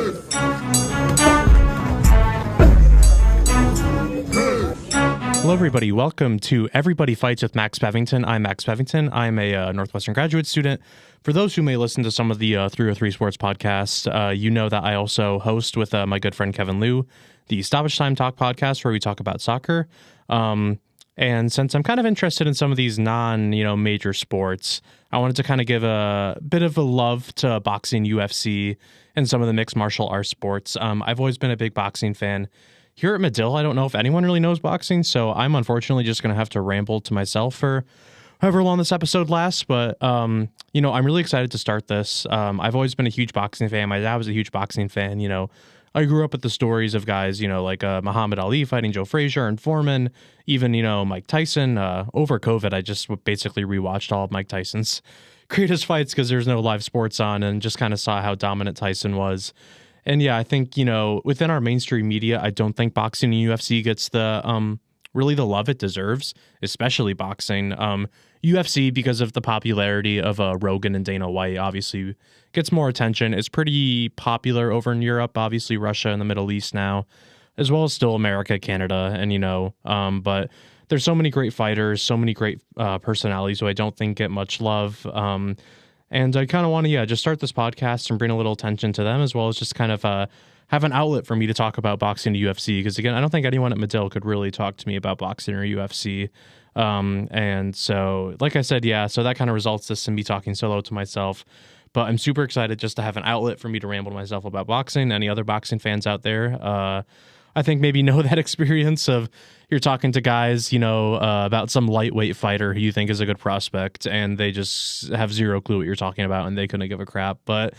Hello, everybody. Welcome to Everybody Fights with Max Bevington. I'm Max Bevington. I'm a Northwestern graduate student. For those who may listen to some of the 303 Sports podcasts, you know that I also host with my good friend Kevin Liu, the Stoppage Time Talk podcast, where we talk about soccer. And since I'm kind of interested in some of these major sports, I wanted to kind of give a bit of a love to boxing, UFC, and some of the mixed martial arts sports. I've always been a big boxing fan. Here at Medill, I don't know if anyone really knows boxing, so I'm unfortunately just going to have to ramble to myself for however long this episode lasts. But, I'm really excited to start this. I've always been a huge boxing fan. My dad was a huge boxing fan. I grew up with the stories of guys, like Muhammad Ali fighting Joe Frazier and Foreman, even, Mike Tyson. Over COVID, I just basically rewatched all of Mike Tyson's greatest fights because there's no live sports on, and just kind of saw how dominant Tyson was. And yeah, I think, within our mainstream media, I don't think boxing and UFC gets the really the love it deserves, especially boxing. UFC, because of the popularity of Rogan and Dana White, obviously gets more attention. It's pretty popular over in Europe, obviously Russia and the Middle East now, as well as still America, Canada, and but there's so many great fighters, so many great personalities who I don't think get much love. And I kind of want to, just start this podcast and bring a little attention to them, as well as just kind of have an outlet for me to talk about boxing to UFC. Because again, I don't think anyone at Medill could really talk to me about boxing or UFC. And so, like I said, so that kind of results this in me talking solo to myself. But I'm super excited just to have an outlet for me to ramble to myself about boxing. Any other boxing fans out there, I think maybe know that experience of you're talking to guys, about some lightweight fighter who you think is a good prospect, and they just have zero clue what you're talking about, and they couldn't give a crap. But,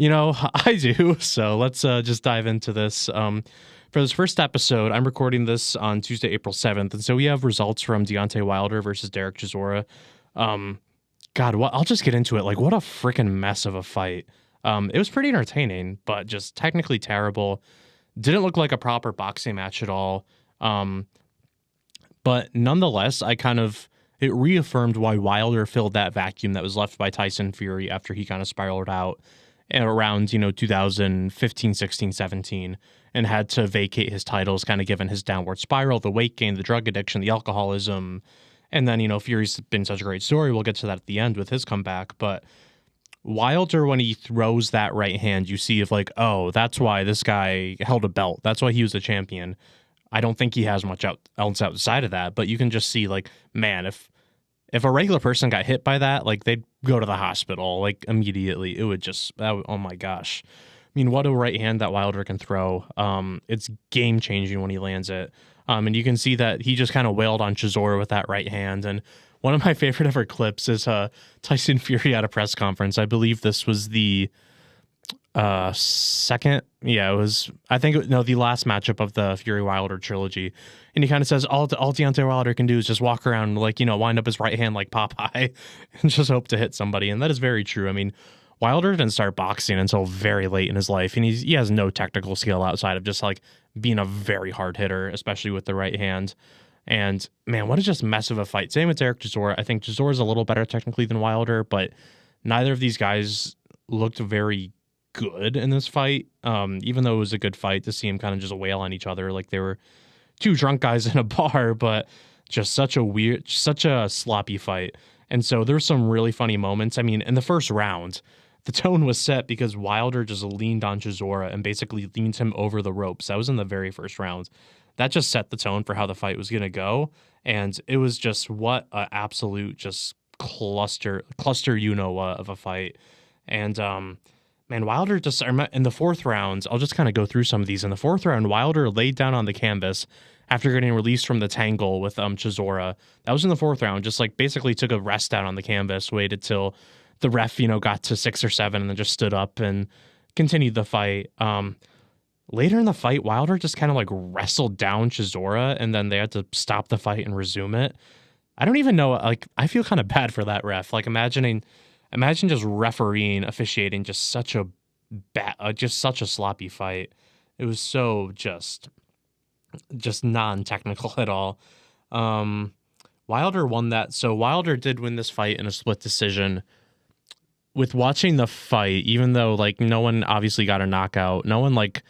I do. So let's just dive into this. For this first episode, I'm recording this on Tuesday, April 7th. And so we have results from Deontay Wilder versus Derek Chisora. I'll just get into it. Like, what a freaking mess of a fight. It was pretty entertaining, but just technically terrible. Didn't look like a proper boxing match at all. But nonetheless, it reaffirmed why Wilder filled that vacuum that was left by Tyson Fury after he kind of spiraled out around, 2015, 16, 17, and had to vacate his titles, kind of given his downward spiral, the weight gain, the drug addiction, the alcoholism. And then, Fury's been such a great story. We'll get to that at the end with his comeback. But Wilder, when he throws that right hand, you see oh, that's why this guy held a belt. That's why he was a champion. I don't think he has much else outside of that, but you can just see man, if a regular person got hit by that, they'd go to the hospital immediately. It would just, oh my gosh. I mean, what a right hand that Wilder can throw. It's game changing when he lands it. And you can see that he just kind of wailed on Chisora with that right hand. And one of my favorite ever clips is Tyson Fury at a press conference. I believe this was the second. Yeah, it was, the last matchup of the Fury Wilder trilogy. And he kind of says all Deontay Wilder can do is just walk around, wind up his right hand like Popeye and just hope to hit somebody. And that is very true. I mean, Wilder didn't start boxing until very late in his life. And he has no technical skill outside of just being a very hard hitter, especially with the right hand. And man, what a just mess of a fight. Same with Derek Chisora. I think Chisora's a little better technically than Wilder, but neither of these guys looked very good in this fight. Even though it was a good fight to see him kind of just wail on each other like they were two drunk guys in a bar, but just such a sloppy fight. And so there's some really funny moments. I mean, in the first round, the tone was set because Wilder just leaned on Chisora and basically leaned him over the ropes. That was in the very first round. That just set the tone for how the fight was going to go. And it was just what an absolute just cluster of a fight. And man, Wilder just, in the fourth round, I'll just kind of go through some of these. In the fourth round, Wilder laid down on the canvas after getting released from the tangle with Chisora. That was in the fourth round, just basically took a rest out on the canvas, waited till the ref, got to 6 or 7 and then just stood up and continued the fight. Later in the fight, Wilder just kind of wrestled down Chisora, and then they had to stop the fight and resume it. I don't even know, I feel kind of bad for that ref. Imagine just refereeing, officiating just such a sloppy fight. It was so just non-technical at all. Wilder won that. So Wilder did win this fight in a split decision. with watching the fight, even though like no one obviously got a knockout, no one like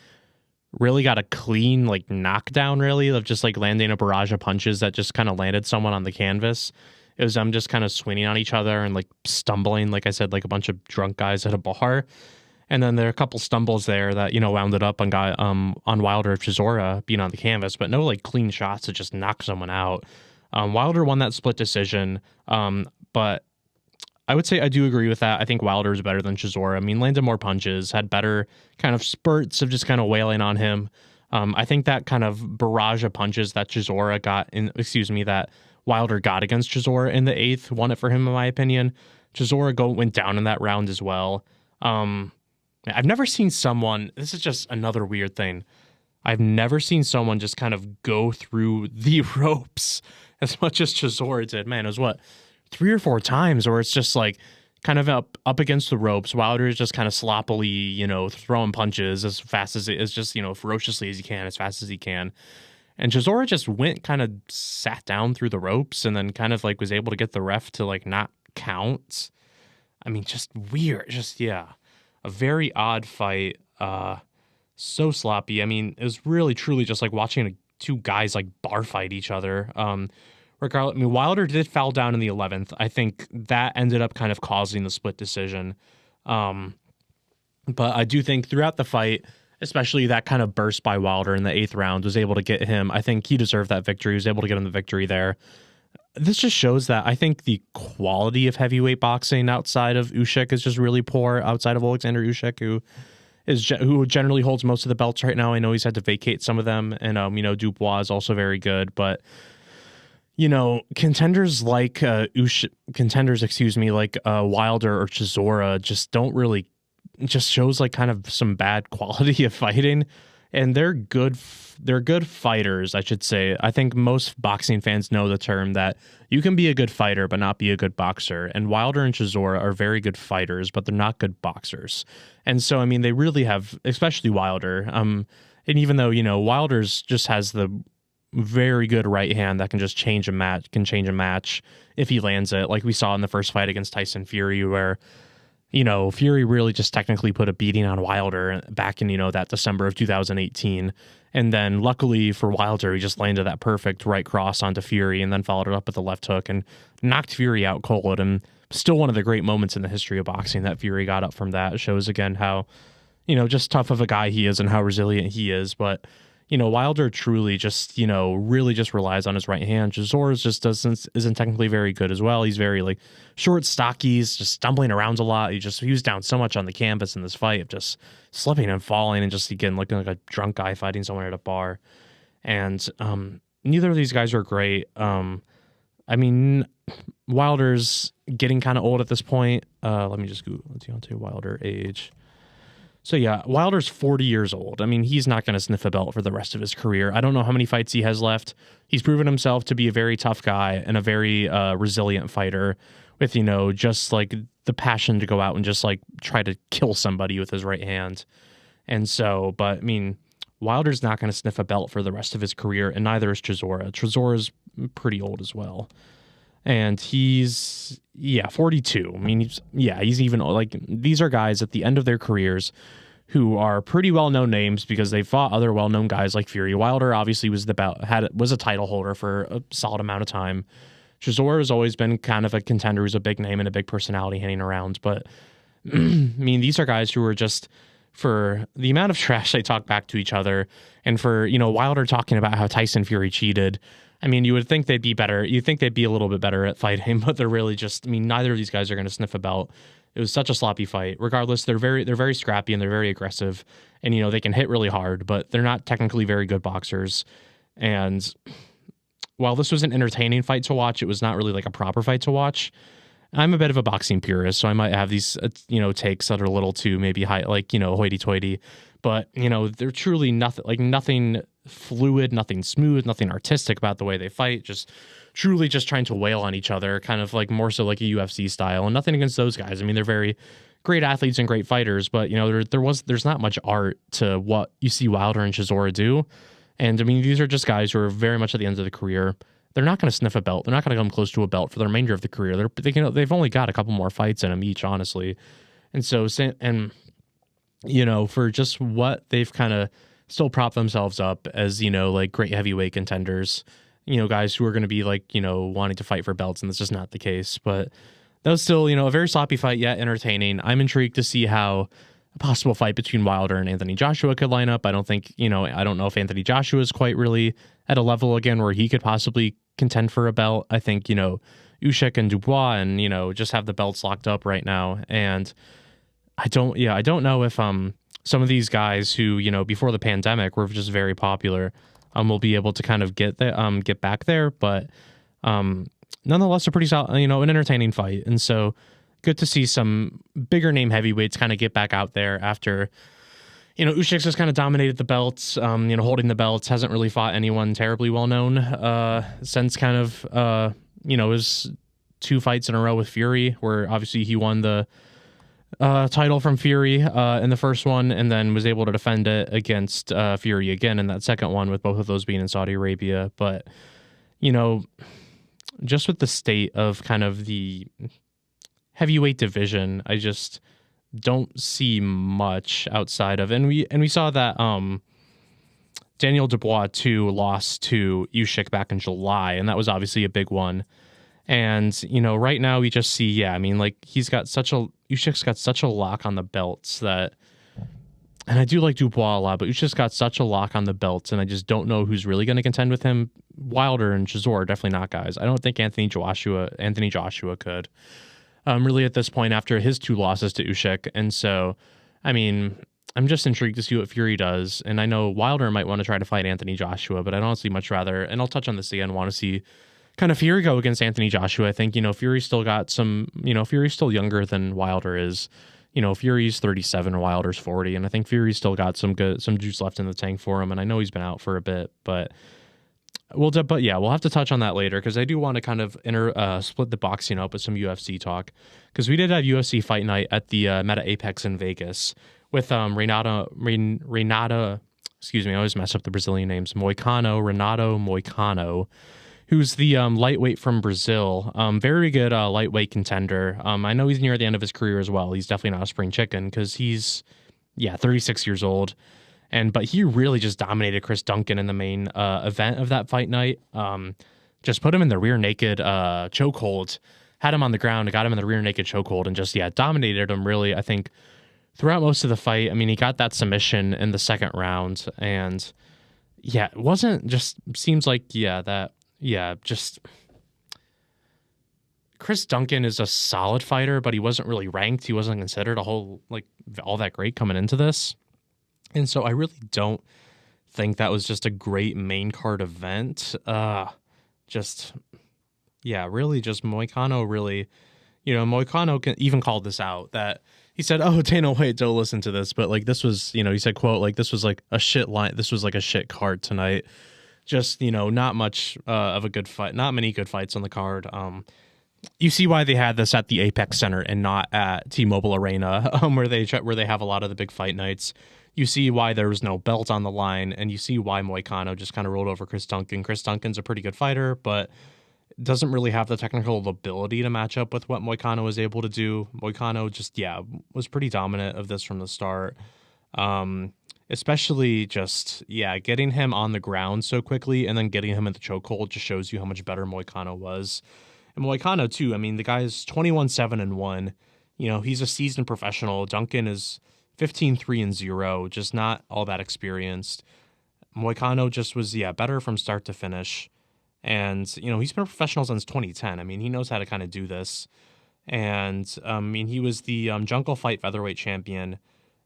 really got a clean like knockdown really of just like landing a barrage of punches that just kind of landed someone on the canvas. It was them just kind of swinging on each other and like stumbling, like I said, like a bunch of drunk guys at a bar. And then there are a couple stumbles there that, you know, wounded up on Wilder or Chisora being on the canvas, but no like clean shots to just knock someone out. Wilder won that split decision, but I would say I do agree with that. I think Wilder is better than Chisora. I mean, landed more punches, had better kind of spurts of just kind of wailing on him. I think that kind of barrage of punches that that Wilder got against Chisora in the 8th won it for him, in my opinion. Chisora went down in that round as well. I've never seen someone, this is just another weird thing. I've never seen someone just kind of go through the ropes as much as Chisora did. Man, it was what, 3 or 4 times where it's just like kind of up against the ropes. Wilder is just kind of sloppily, you know, throwing punches as fast as it is, just, you know, ferociously as he can, as fast as he can. And Chisora just went kind of sat down through the ropes and then kind of like was able to get the ref to like not count. I mean, just weird. Just, yeah, a very odd fight. So sloppy. I mean, it was really truly just like watching 2 guys like bar fight each other. Regardless, I mean, Wilder did foul down in the 11th. I think that ended up kind of causing the split decision. But I do think throughout the fight, especially that kind of burst by Wilder in the 8th round was able to get him. I think he deserved that victory. He was able to get him the victory there. This just shows that I think the quality of heavyweight boxing outside of Usyk is just really poor, outside of Alexander Usyk, who generally holds most of the belts right now. I know he's had to vacate some of them, and you know, Dubois is also very good, but you know, contenders like Wilder or Chisora just don't really, just shows like kind of some bad quality of fighting, and they're good fighters, I should say. I think most boxing fans know the term that you can be a good fighter but not be a good boxer, and Wilder and Chisora are very good fighters, but they're not good boxers. And so I mean, they really have, especially Wilder, and even though, you know, Wilder's just has the very good right hand that can just change a match if he lands it, like we saw in the first fight against Tyson Fury, where, you know, Fury really just technically put a beating on Wilder back in, you know, that December of 2018. And then luckily for Wilder, he just landed that perfect right cross onto Fury and then followed it up with a left hook and knocked Fury out cold. And still one of the great moments in the history of boxing that Fury got up from that. It shows again how, you know, just tough of a guy he is and how resilient he is. But, you know, Wilder truly just, you know, really just relies on his right hand. Chisora just isn't technically very good as well. He's very like short, stocky. He's just stumbling around a lot. He was down so much on the canvas in this fight of just slipping and falling and just again looking like a drunk guy fighting someone at a bar. And neither of these guys are great. I mean, Wilder's getting kind of old at this point. Let me just Google Deontay Wilder age. So yeah, Wilder's 40 years old. I mean, he's not going to sniff a belt for the rest of his career. I don't know how many fights he has left. He's proven himself to be a very tough guy and a very resilient fighter with, you know, just like the passion to go out and just like try to kill somebody with his right hand. And so, but I mean, Wilder's not going to sniff a belt for the rest of his career, and neither is Chisora. Chisora's pretty old as well. And he's, 42. I mean, he's even like, these are guys at the end of their careers who are pretty well-known names because they fought other well-known guys like Fury. Wilder obviously was a title holder for a solid amount of time. Chisora has always been kind of a contender who's a big name and a big personality hanging around. But I mean, these are guys who are just, for the amount of trash they talk back to each other, and for, you know, Wilder talking about how Tyson Fury cheated. I mean, you would think they'd be better. You'd think they'd be a little bit better at fighting, but they're really just, I mean, neither of these guys are going to sniff a belt. It was such a sloppy fight. Regardless, they're very scrappy and they're very aggressive, and, you know, they can hit really hard, but they're not technically very good boxers. And while this was an entertaining fight to watch, it was not really like a proper fight to watch. I'm a bit of a boxing purist, so I might have these, you know, takes that are a little too maybe high, like, you know, hoity-toity, but, you know, they're truly nothing fluid, nothing smooth, nothing artistic about the way they fight, just truly just trying to wail on each other, kind of like more so like a UFC style. And nothing against those guys. I mean, they're very great athletes and great fighters, but, you know, there's not much art to what you see Wilder and Chisora do. And I mean, these are just guys who are very much at the end of the career. they're not going to sniff a belt. They're not going to come close to a belt for the remainder of the career. They've only got a couple more fights in them each, honestly. And so, for just what they've kind of still propped themselves up as, like great heavyweight contenders, guys who are going to be like, wanting to fight for belts, and that's just not the case. But that was still, a very sloppy fight, yet entertaining. I'm intrigued to see how a possible fight between Wilder and Anthony Joshua could line up. I don't know if Anthony Joshua is quite really at a level again where he could possibly contend for a belt. I think, Usyk and Dubois and, just have the belts locked up right now. And I don't know if some of these guys who, before the pandemic were just very popular, will be able to kind of get back there. But nonetheless, a pretty solid, an entertaining fight. And so good to see some bigger name heavyweights kind of get back out there after, Usyk has kind of dominated the belts, holding the belts, hasn't really fought anyone terribly well known since kind of, his 2 fights in a row with Fury, where obviously he won the title from Fury in the first one, and then was able to defend it against Fury again in that second one, with both of those being in Saudi Arabia. But, just with the state of kind of the heavyweight division, I just don't see much outside of, and we saw that Daniel Dubois too lost to Usyk back in July, and that was obviously a big one. And, right now we just see, Usyk's got such a lock on the belts that, and I do like Dubois a lot, but Usyk's got such a lock on the belts, and I just don't know who's really going to contend with him. Wilder and Chisora are definitely not guys. I don't think Anthony Joshua could, really at this point after his 2 losses to Usyk. And so, I'm just intrigued to see what Fury does. And I know Wilder might want to try to fight Anthony Joshua, but I'd honestly much rather, and I'll touch on this again, want to see kind of Fury go against Anthony Joshua. I think, Fury's still got some, Fury's still younger than Wilder is. Fury's 37 and Wilder's 40, and I think Fury's still got some juice left in the tank for him. And I know he's been out for a bit, but we'll have to touch on that later, because I do want to kind of split the boxing up with some UFC talk, because we did have UFC Fight Night at the Meta Apex in Vegas with Renato, excuse me, I always mess up the Brazilian names, Renato Moicano, who's the lightweight from Brazil. Very good lightweight contender. I know he's near the end of his career as well. He's definitely not a spring chicken, because he's 36 years old. But he really just dominated Chris Duncan in the main event of that fight night. Just put him in the rear naked chokehold, had him on the ground, got him in the rear naked chokehold, and just dominated him really, I think, throughout most of the fight. He got that submission in the second round, and it wasn't just, seems like just Chris Duncan is a solid fighter, but he wasn't really ranked. He wasn't considered all that great coming into this. And so I really don't think that was just a great main card event. Really just Moicano really, Moicano even called this out, that he said, "Oh, Dana White, don't listen to this." But this was, he said, quote, "This was like a shit line. This was like a shit card tonight. Just, not much of a good fight, not many good fights on the card." You see why they had this at the Apex Center and not at T-Mobile Arena, where they have a lot of the big fight nights. You see why there was no belt on the line, and you see why Moicano just kind of rolled over Chris Duncan. Chris Duncan's a pretty good fighter, but doesn't really have the technical ability to match up with what Moicano was able to do. Moicano just, was pretty dominant of this from the start. Especially just, getting him on the ground so quickly and then getting him in the chokehold just shows you how much better Moicano was. And Moicano, too, the guy's 21-7-1. He's a seasoned professional. Duncan is 15-3-0, just not all that experienced. Moicano just was, better from start to finish. And, he's been a professional since 2010. He knows how to kind of do this. And, he was the Jungle Fight featherweight champion.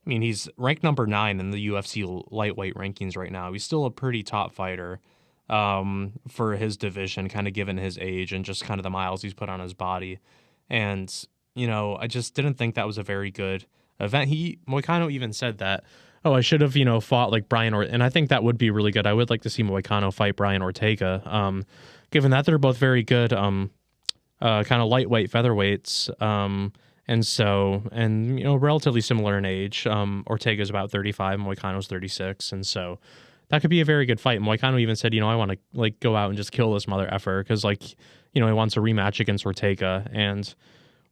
He's ranked number 9 in the UFC lightweight rankings right now. He's still a pretty top fighter for his division, kind of given his age and just kind of the miles he's put on his body. And, I just didn't think that was a very good event. Moicano even said that, "Oh, I should have, fought like Brian and I think that would be really good. I would like to see Moicano fight Brian Ortega, given that they're both very good, kind of lightweight featherweights. Relatively similar in age. Ortega's about 35, Moicano's 36. And so that could be a very good fight. Moicano even said, I want to like go out and just kill this mother effer because like, he wants a rematch against Ortega, and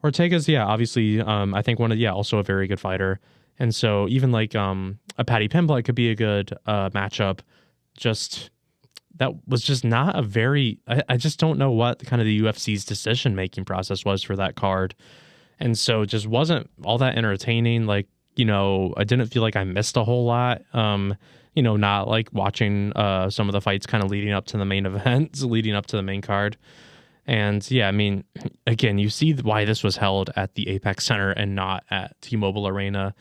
Ortega's, obviously, I think also a very good fighter. And so even like a Paddy Pimblett could be a good matchup. Just that was just not a very, I just don't know what kind of the UFC's decision-making process was for that card. And so it just wasn't all that entertaining. Like, I didn't feel like I missed a whole lot. Not like watching some of the fights kind of leading up to the main events, leading up to the main card. And again, you see why this was held at the Apex Center and not at T-Mobile Arena.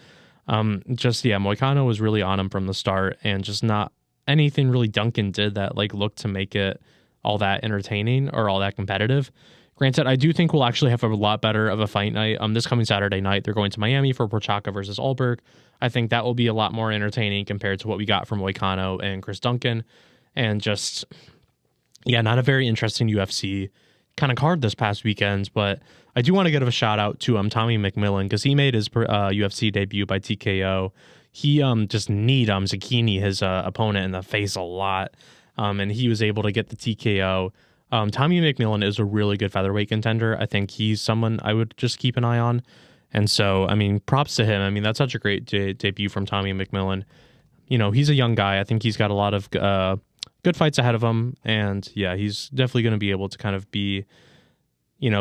Moicano was really on him from the start, and just not anything really Duncan did that like looked to make it all that entertaining or all that competitive. Granted, I do think we'll actually have a lot better of a fight night. This coming Saturday night, they're going to Miami for Prochazka versus Alberg. I think that will be a lot more entertaining compared to what we got from Moicano and Chris Duncan. And just, not a very interesting UFC kind of card this past weekend. But I do want to give a shout out to Tommy McMillan, because he made his UFC debut by TKO. He just kneed Zucchini, his opponent, in the face a lot. And he was able to get the TKO. Tommy McMillan is a really good featherweight contender. I think he's someone I would just keep an eye on. And so, props to him. That's such a great debut from Tommy McMillan. He's a young guy. I think he's got a lot of good fights ahead of him. And he's definitely going to be able to kind of be,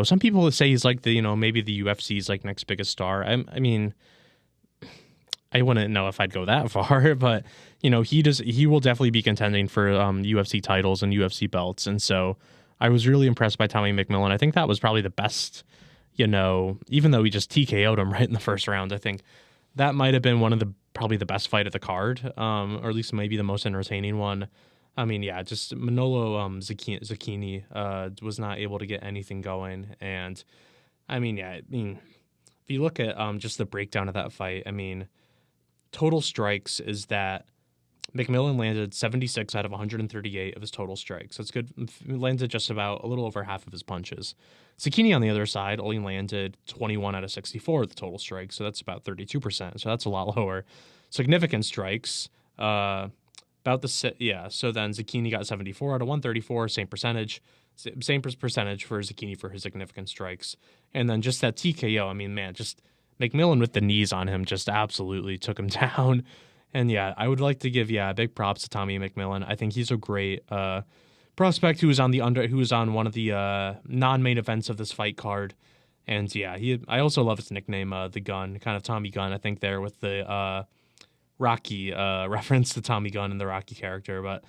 some people say he's like the, maybe the UFC's like next biggest star. I wouldn't know if I'd go that far, but he will definitely be contending for UFC titles and UFC belts. And so I was really impressed by Tommy McMillan. I think that was probably the best, even though he just TKO'd him right in the first round. I think that might have been probably the best fight of the card, or at least maybe the most entertaining one. Just Manolo Zucchini was not able to get anything going. And if you look at just the breakdown of that fight, total strikes is that McMillan landed 76 out of 138 of his total strikes. That's good. Landed just about a little over half of his punches. Zucchini on the other side only landed 21 out of 64 of the total strikes, so that's about 32%. So that's a lot lower. Significant strikes, so then Zucchini got 74 out of 134, same percentage for Zucchini for his significant strikes. And then just that TKO, just McMillan with the knees on him just absolutely took him down. And I would like to give big props to Tommy McMillan. I think he's a great prospect who was on one of the non-main events of this fight card. And I also love his nickname, the Gun, kind of Tommy Gun. I think there with the Rocky reference to Tommy Gunn and the Rocky character. But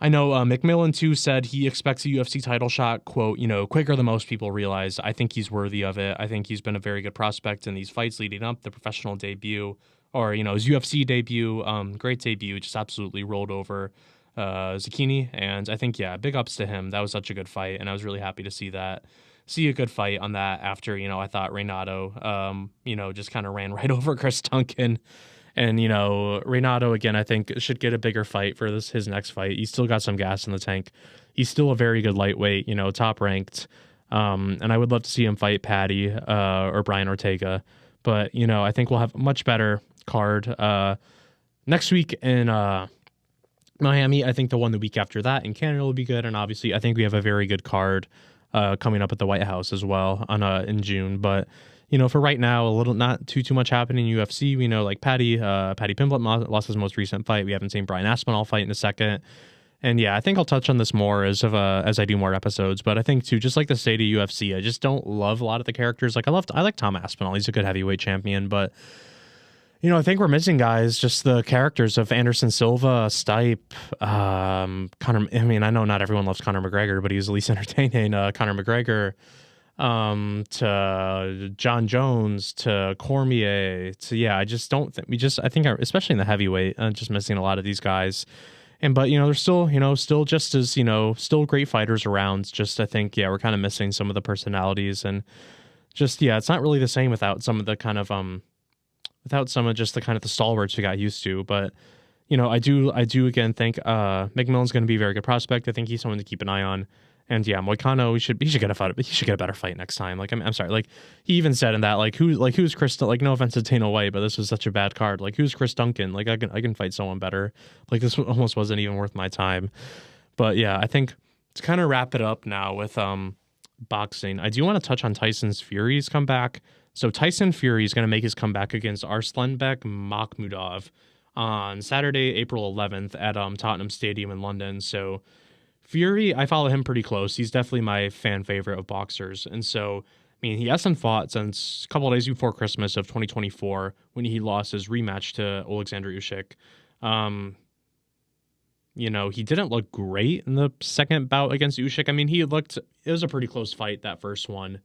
I know McMillan too said he expects a UFC title shot, quote, quicker than most people realize. I think he's worthy of it. I think he's been a very good prospect in these fights leading up, the professional debut, or, his UFC debut. Great debut, just absolutely rolled over Zucchini. And I think, big ups to him. That was such a good fight, and I was really happy to see a good fight on that after, I thought Renato, just kind of ran right over Chris Duncan. And, Renato, again, I think should get a bigger fight for his next fight. He's still got some gas in the tank. He's still a very good lightweight, top ranked. And I would love to see him fight Paddy or Brian Ortega. But, I think we'll have a much better card next week in Miami. I think the one the week after that in Canada will be good. And obviously, I think we have a very good card coming up at the White House as well in June. But for right now, not too much happening in UFC. We know like Paddy Pimblett lost his most recent fight. We haven't seen Brian Aspinall fight in a second. And I think I'll touch on this more as I do more episodes. But I think too, just like the state of UFC, I just don't love a lot of the characters. Like I like Tom Aspinall. He's a good heavyweight champion, but I think we're missing guys. Just the characters of Anderson Silva, Stipe, Conor. I know not everyone loves Conor McGregor, but he's at least entertaining. Conor McGregor, to John Jones, to Cormier, to I just don't think I think especially in the heavyweight, just missing a lot of these guys. But they're still just as still great fighters around. Just I think we're kind of missing some of the personalities, and just it's not really the same without some of the kind of just the kind of the stalwarts we got used to. But I do again think McMillan's going to be a very good prospect. I think he's someone to keep an eye on. And yeah, Moicano, he should get a fight, but he should get a better fight next time. Like I'm sorry, like he even said in that who's Chris, like no offense to Dana White, but this was such a bad card. Like who's Chris Duncan? Like I can fight someone better. Like this almost wasn't even worth my time. But yeah, I think to kind of wrap it up now with boxing, I do want to touch on Tyson's Fury's comeback. So Tyson Fury is going to make his comeback against Arslanbek Makhmudov on Saturday, April 11th at Tottenham Stadium in London. So Fury, I follow him pretty close. He's definitely my fan favorite of boxers. And so, I mean, he hasn't fought since a couple of days before Christmas of 2024 when he lost his rematch to Alexander Usyk. He didn't look great in the second bout against Usyk. I mean, it was a pretty close fight, that first one,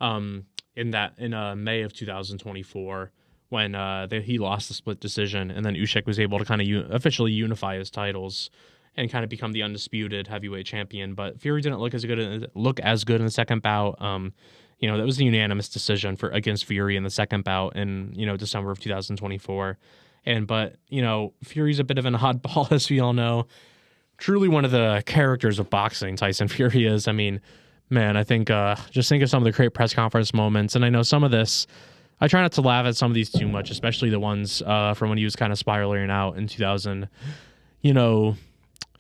in May of 2024 when he lost the split decision. And then Usyk was able to kind of officially unify his titles and kind of become the undisputed heavyweight champion. But Fury didn't look as good in the second bout. That was a unanimous decision against Fury in the second bout in, December of 2024. But Fury's a bit of an oddball, as we all know. Truly one of the characters of boxing, Tyson Fury is. I mean, man, I think just think of some of the great press conference moments. And I know some of this, I try not to laugh at some of these too much, especially the ones from when he was kind of spiraling out in 2000,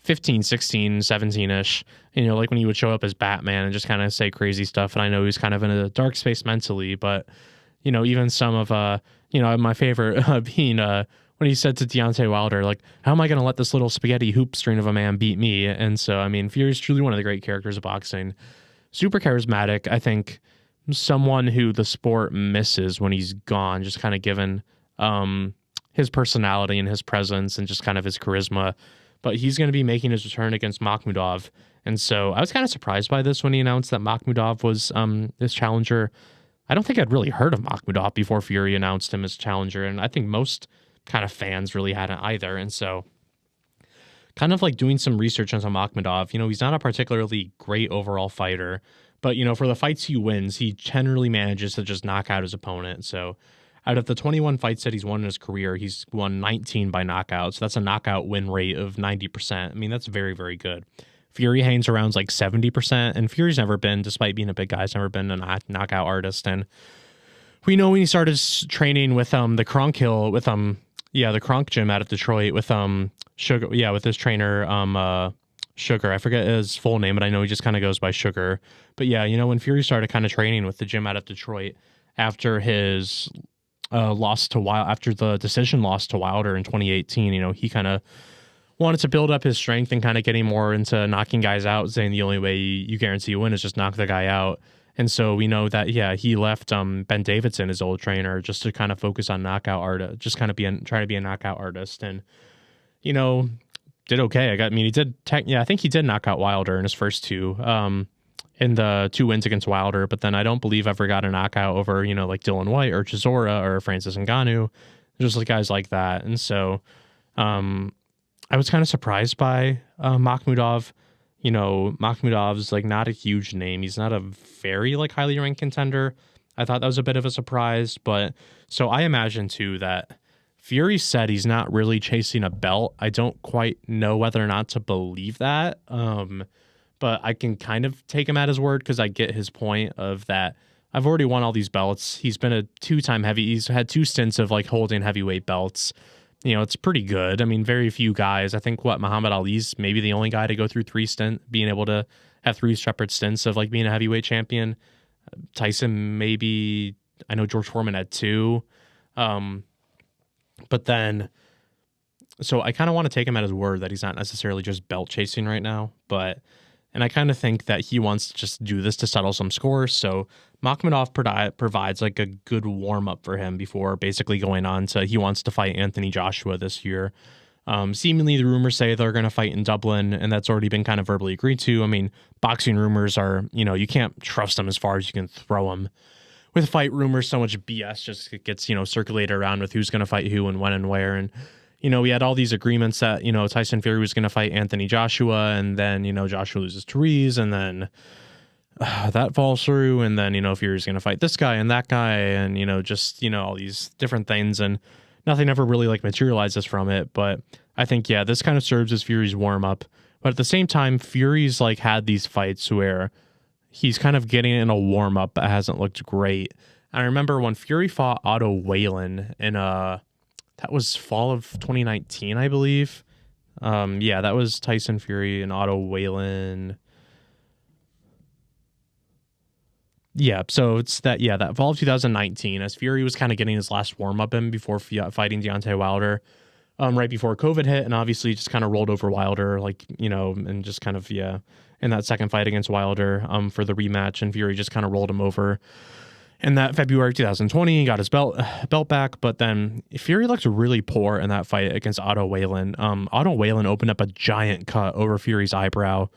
15, 16, 17-ish, like when he would show up as Batman and just kind of say crazy stuff. And I know he was kind of in a dark space mentally, but, even some of, my favorite being when he said to Deontay Wilder, like, how am I going to let this little spaghetti hoop string of a man beat me? And so, I mean, Fury's truly one of the great characters of boxing. Super charismatic. I think someone who the sport misses when he's gone, just kind of given his personality and his presence and just kind of his charisma. But he's going to be making his return against Makhmudov. And so I was kind of surprised by this when he announced that Makhmudov was his challenger. I don't think I'd really heard of Makhmudov before Fury announced him as challenger. And I think most kind of fans really hadn't either. And so kind of like doing some research into Makhmudov, he's not a particularly great overall fighter. But, for the fights he wins, he generally manages to just knock out his opponent. So out of the 21 fights that he's won in his career, he's won 19 by knockout. So that's a knockout win rate of 90%. I mean, that's very, very good. Fury hangs around like 70%, and Fury's never been, despite being a big guy, he's never been a knockout artist. And we know when he started training with the Kronk Hill, with the Kronk gym out of Detroit with Sugar, with his trainer Sugar. I forget his full name, but I know he just kind of goes by Sugar. But yeah, when Fury started kind of training with the gym out of Detroit after his after the decision loss to Wilder in 2018, he kind of wanted to build up his strength and kind of getting more into knocking guys out, saying the only way you guarantee a win is just knock the guy out. And so we know that, he left Ben Davidson, his old trainer, just to kind of focus on knockout art, just kind of try to be a knockout artist. And, did okay. I think he did knock out Wilder in his first two, in the 2 wins against Wilder, but then I don't believe ever got a knockout over, like Dylan White or Chisora or Francis Ngannou, just like guys like that. And so I was kind of surprised by Makhmudov. Makhmudov's like not a huge name. He's not a very like highly ranked contender. I thought that was a bit of a surprise, but so I imagine too that Fury said he's not really chasing a belt. I don't quite know whether or not to believe that. But I can kind of take him at his word because I get his point of that. I've already won all these belts. He's been a 2-time heavy. He's had 2 stints of like holding heavyweight belts. It's pretty good. I mean, very few guys. I think Muhammad Ali's maybe the only guy to go through 3 stints, being able to have 3 separate stints of like being a heavyweight champion. Tyson, maybe. I know George Foreman had 2. But then, so I kind of want to take him at his word that he's not necessarily just belt chasing right now, and I kind of think that he wants to just do this to settle some scores. So Makhmudov provides like a good warm up for him before basically going on to, he wants to fight Anthony Joshua this year. Seemingly the rumors say they're going to fight in Dublin, and that's already been kind of verbally agreed to. I mean, boxing rumors are, you can't trust them as far as you can throw them. With fight rumors, so much BS just gets, circulated around with who's going to fight who and when and where. And, we had all these agreements that, Tyson Fury was going to fight Anthony Joshua, and then, Joshua loses to Ruiz, and then that falls through, and then, Fury's going to fight this guy and that guy, and, all these different things, and nothing ever really, like, materializes from it. But I think, this kind of serves as Fury's warm-up But at the same time, Fury's like had these fights where he's kind of getting in a warm up that hasn't looked great. And I remember when Fury fought Otto Whalen in that was fall of 2019, I believe. Yeah, that was Tyson Fury and Otto Whalen. Yeah, so it's that fall of 2019 as Fury was kind of getting his last warm up in before fighting Deontay Wilder. Right before COVID hit, and obviously just kind of rolled over Wilder, like, and just kind of, in that second fight against Wilder, for the rematch, and Fury just kind of rolled him over. In that February 2020, he got his belt back, but then Fury looked really poor in that fight against Otto Whalen. Otto Whalen opened up a giant cut over Fury's eyebrow.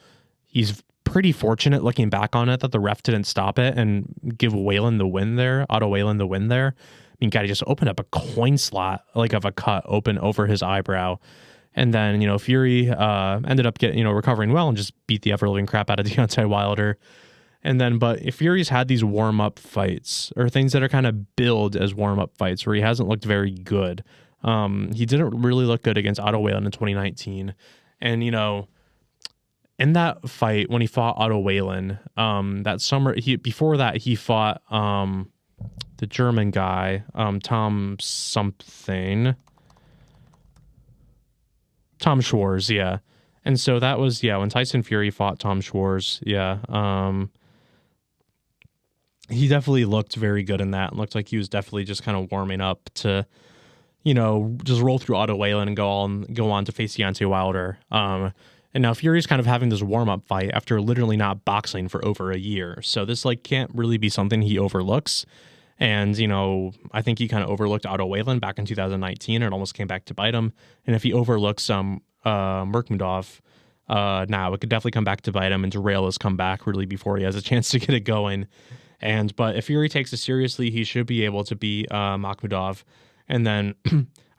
He's pretty fortunate looking back on it that the ref didn't stop it and give Whalen the win there, Otto Whalen the win there. I mean, God, he just opened up a coin slot like of a cut open over his eyebrow. And then, Fury ended up recovering well and just beat the ever living crap out of Deontay Wilder. And then, but if Fury's had these warm up fights or things that are kind of billed as warm up fights where he hasn't looked very good. He didn't really look good against Otto Whalen in 2019. And, in that fight when he fought Otto Whalen, that summer, before that he fought the German guy, Tom Schwarz, yeah. And so that was, when Tyson Fury fought Tom Schwarz, he definitely looked very good in that and looked like he was definitely just kind of warming up to, just roll through Otto Whalen and go on to face Deontay Wilder. And now Fury's kind of having this warm-up fight after literally not boxing for over a year. So this can't really be something he overlooks. And, I think he kind of overlooked Otto Whalen back in 2019 and it almost came back to bite him. And if he overlooks Nurmagomedov now, it could definitely come back to bite him and derail his comeback really before he has a chance to get it going. But if Fury takes it seriously, he should be able to beat Makhmudov. And then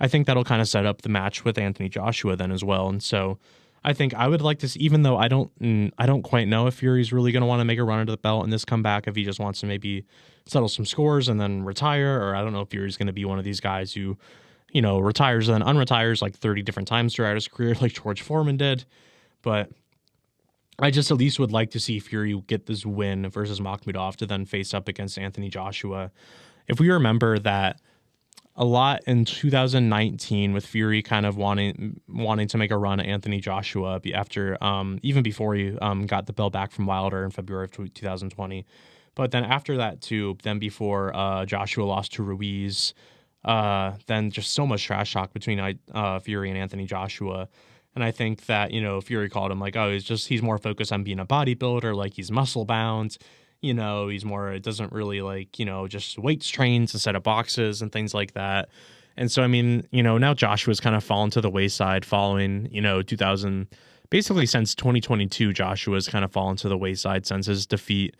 I think that'll kind of set up the match with Anthony Joshua then as well. And so I think I would like to see, even though I don't quite know if Fury's really going to want to make a run into the belt in this comeback, if he just wants to maybe settle some scores and then retire, or I don't know if Fury's going to be one of these guys who, retires and then unretires like 30 different times throughout his career like George Foreman did. But I just at least would like to see Fury get this win versus Makhmudov to then face up against Anthony Joshua. If we remember that a lot in 2019 with Fury kind of wanting to make a run at Anthony Joshua after even before he got the belt back from Wilder in February of 2020. But then after that too, then before Joshua lost to Ruiz, then just so much trash talk between Fury and Anthony Joshua. And I think that, Fury called him like, oh, he's more focused on being a bodybuilder, like he's muscle bound. He's more, it doesn't really just weights trains instead of boxes and things like that. And so, I mean, now Joshua's kind of fallen to the wayside following, 2000, basically since 2022, Joshua's kind of fallen to the wayside since his defeat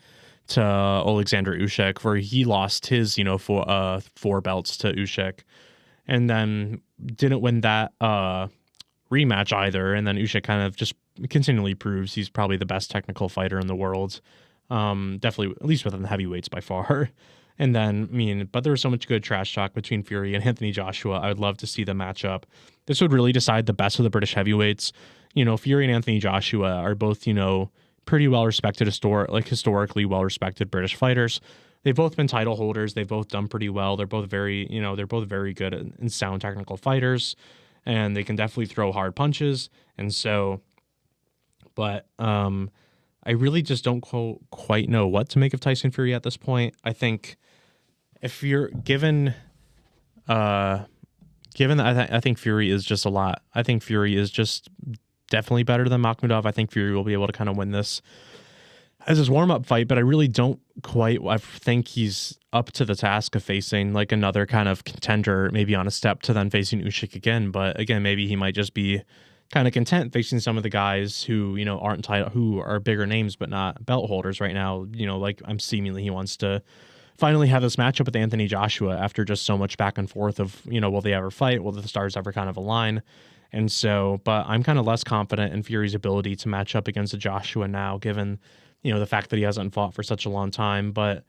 to Alexander Usyk, where he lost his, four belts to Usyk and then didn't win that rematch either. And then Usyk kind of just continually proves he's probably the best technical fighter in the world. Definitely, at least within the heavyweights by far. And then, but there was so much good trash talk between Fury and Anthony Joshua. I would love to see the matchup. This would really decide the best of the British heavyweights. Fury and Anthony Joshua are both, pretty well respected, historically well respected British fighters. They've both been title holders. They've both done pretty well. They're both very, good and sound technical fighters, and they can definitely throw hard punches. And so, but, I really just don't quite know what to make of Tyson Fury at this point. I think if you're given that I think Fury is just a lot. I think Fury is just definitely better than Makhmudov. I think Fury will be able to kind of win this as his warm-up fight, but I really don't quite. I think he's up to the task of facing like another kind of contender, maybe on a step to then facing Usyk again. But again, maybe he might just be kind of content facing some of the guys who, aren't title, who are bigger names but not belt holders right now. Like I'm seemingly he wants to finally have this matchup with Anthony Joshua after just so much back and forth of, will they ever fight? Will the stars ever kind of align? And so, but I'm kind of less confident in Fury's ability to match up against a Joshua now, given, the fact that he hasn't fought for such a long time. But,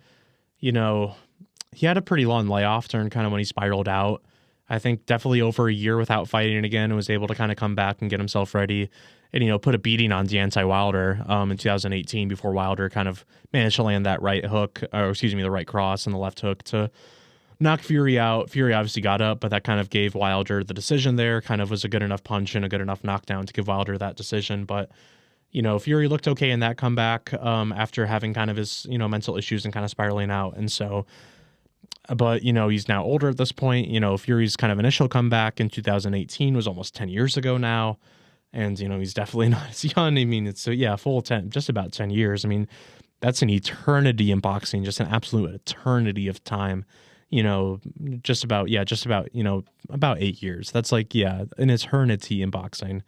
he had a pretty long layoff during kind of when he spiraled out. I think definitely over a year without fighting again, and was able to kind of come back and get himself ready and, put a beating on Deontay Wilder in 2018 before Wilder kind of managed to land that right hook, or excuse me, the right cross and the left hook to knock Fury out. Fury obviously got up, but that kind of gave Wilder the decision there, kind of was a good enough punch and a good enough knockdown to give Wilder that decision. But, Fury looked okay in that comeback after having kind of his, mental issues and kind of spiraling out. And so, but, he's now older at this point. Fury's kind of initial comeback in 2018 was almost 10 years ago now. And, he's definitely not as young. I mean, it's full 10, just about 10 years. I mean, that's an eternity in boxing, just an absolute eternity of time. Just about, about 8 years. That's like, an eternity in boxing.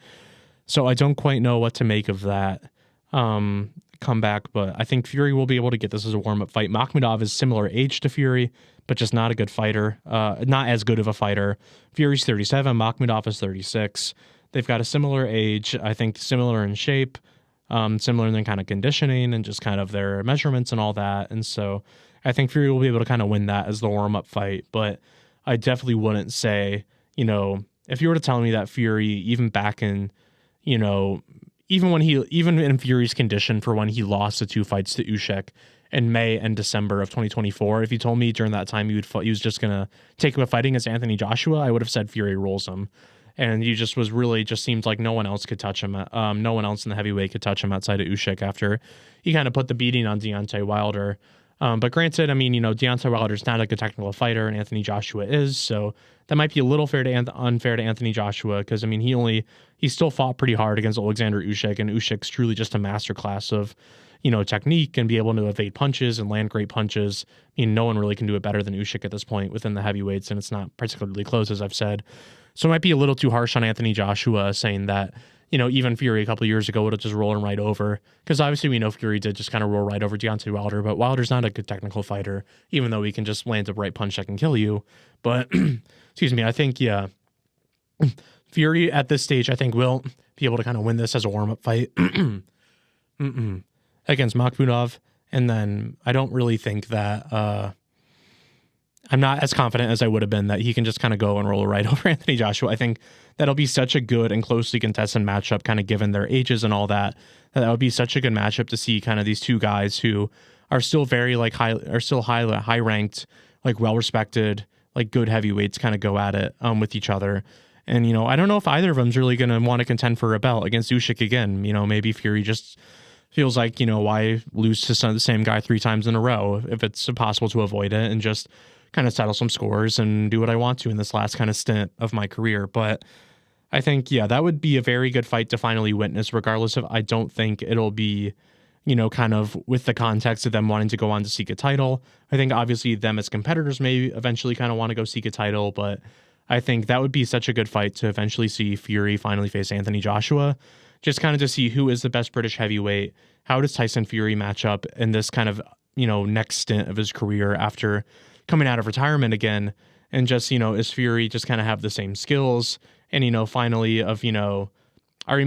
So I don't quite know what to make of that comeback, but I think Fury will be able to get this as a warm-up fight. Makhmudov is similar age to Fury, but just not a good fighter, not as good of a fighter. Fury's 37, Makhmudov is 36. They've got a similar age, I think similar in shape, similar in kind of conditioning and just kind of their measurements and all that. And so I think Fury will be able to kind of win that as the warm-up fight, but I definitely wouldn't say, if you were to tell me that Fury, even back in, even in Fury's condition for when he lost the 2 fights to Usyk in May and December of 2024, if you told me during that time he was just going to take up a fighting against Anthony Joshua, I would have said Fury rolls him. And he just seemed like no one else could touch him. No one else in the heavyweight could touch him outside of Usyk after he kind of put the beating on Deontay Wilder. But granted, I mean, Deontay Wilder's not a good technical fighter, and Anthony Joshua is, so that might be a little unfair to Anthony Joshua, because I mean, he still fought pretty hard against Alexander Usyk, and Usyk's truly just a masterclass of, technique and be able to evade punches and land great punches. I mean, no one really can do it better than Usyk at this point within the heavyweights, and it's not particularly close, as I've said. So it might be a little too harsh on Anthony Joshua saying that, even Fury a couple of years ago would have just rolled him right over. Because obviously we know Fury did just kind of roll right over Deontay Wilder, but Wilder's not a good technical fighter, even though he can just land a right punch that can kill you. But, excuse me, I think, Fury at this stage, I think, will be able to kind of win this as a warm-up fight against Makhmudov. And then I don't really think that... I'm not as confident as I would have been that he can just kind of go and roll right over Anthony Joshua. I think that'll be such a good and closely contested matchup, kind of given their ages and all that. That would be such a good matchup to see kind of these two guys who are still very high ranked, like well respected, like good heavyweights kind of go at it with each other. And I don't know if either of them's really going to want to contend for a belt against Usyk again. Maybe Fury just feels like why lose to the same guy 3 times in a row if it's possible to avoid it, and just kind of settle some scores and do what I want to in this last kind of stint of my career. But I think, that would be a very good fight to finally witness, regardless of, I don't think it'll be, kind of with the context of them wanting to go on to seek a title. I think obviously them as competitors may eventually kind of want to go seek a title, but I think that would be such a good fight to eventually see Fury finally face Anthony Joshua, just kind of to see who is the best British heavyweight. How does Tyson Fury match up in this kind of, next stint of his career after coming out of retirement again, and just, is Fury just kind of have the same skills, and, finally of, have we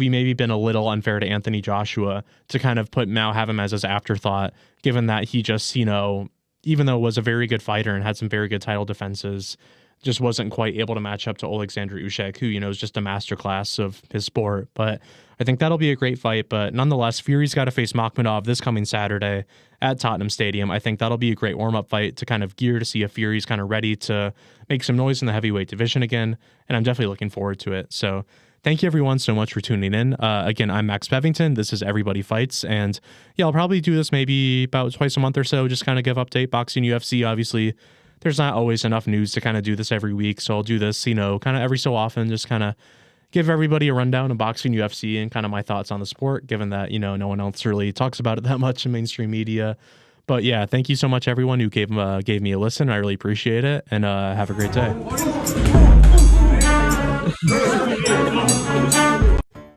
maybe been a little unfair to Anthony Joshua to kind of have him as his afterthought, given that he just, even though was a very good fighter and had some very good title defenses, just wasn't quite able to match up to Alexander Usyk, who, is just a masterclass of his sport. But I think that'll be a great fight. But nonetheless, Fury's got to face Makhmudov this coming Saturday at Tottenham Stadium. I think that'll be a great warm-up fight to kind of gear to see if Fury's kind of ready to make some noise in the heavyweight division again. And I'm definitely looking forward to it. So thank you everyone so much for tuning in. Again, I'm Max Bevington. This is Everybody Fights. And I'll probably do this maybe about twice a month or so, just kind of give update boxing, UFC. Obviously, there's not always enough news to kind of do this every week. So I'll do this, kind of every so often, just kind of give everybody a rundown of boxing, UFC, and kind of my thoughts on the sport, given that, no one else really talks about it that much in mainstream media. But thank you so much, everyone who gave me a listen. I really appreciate it. And have a great day.